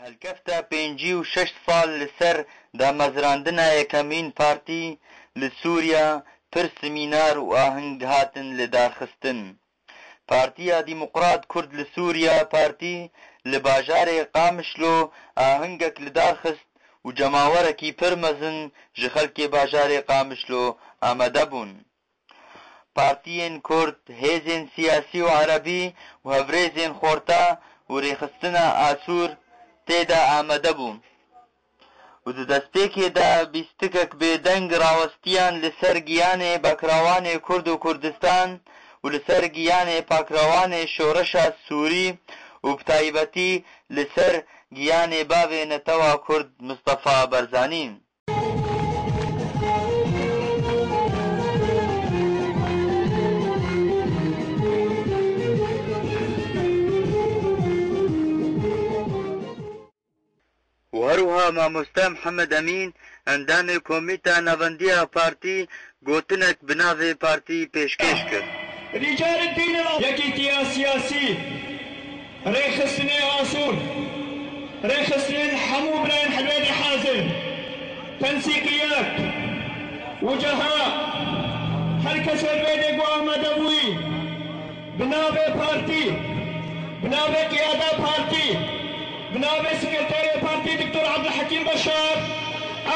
هەلکەفتە 56 ساڵ لەسەر دامەزراندنە یەکەمین پارتی لە سووریا پر سمینار و ئاهەنگ هاتن لە دارخستن. پارتیە دیموقرات کورد لە سووریا پارتی لە باژارێ قامشلۆ ئاهەنگێک لە دارخست و جەماوەرێکی پر مەزن ji خەڵکێ باژارێ قامشلۆ ئامادە بوون. پارتiyên کورد هێزên سیاسî و عەرەبî و هەورێزên خۆرتا و rêxistina ئاسوور تێدا ئامادە بوون و di destpêkê de bîstikek bêdeng rawestiyan li ser giyanê bekrawanê Kurd û Kurdistan û li ser giyanê pakrawanê şoreşa Sûrî û bi taybetî li ser giyanê bavê Netewa Kurd Mustefa Barzanî. و هەروها مامۆستا محەممەد ئەمین ئەندامی کۆمیتا ناوەندیە پارتی گوتنێک bi navê partî pêşkêş kir. Ricalettin yekîtiya siyasî rêxistinê asûr rêxistinên hemû birayên helbêdê hazir tensîqiyat wicaha her kes helbêdê ku amade bûyî bi navê partî bi navê qiyada partî بنابه سكرتاري بارتي دكتور عبد الحكيم بشار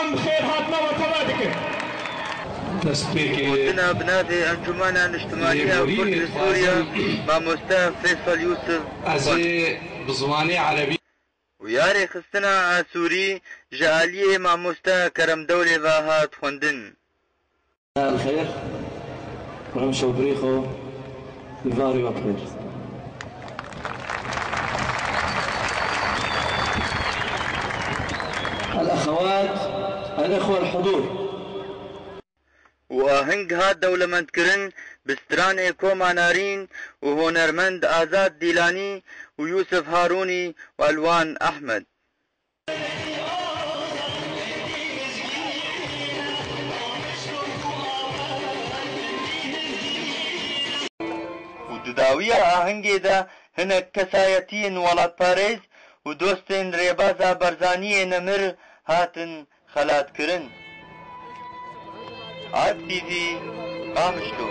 ام خير هاتنا وطبع دكر وطنا بنابه انجمانا اجتماعية كرد سوريا ماموستا فيصل يوسف ازي بزواني عربي وياري خستنا سوري جالية ماموستا كرم دولي واهات خوندن. الخير ورم شوبريخو الفاري وبخير. الأخوات الإخوة الحضور وآهنگ هات دولمند کرن بستران كوما نارين وهنرمند آزاد ديلاني ويوسف هاروني والوان أحمد. ودداوية آهنگي دا هنك كسايتين ولات باريز ودوستين ريبازا برزانية نمر هاتن خلات کرن. عاد تي في قامشلو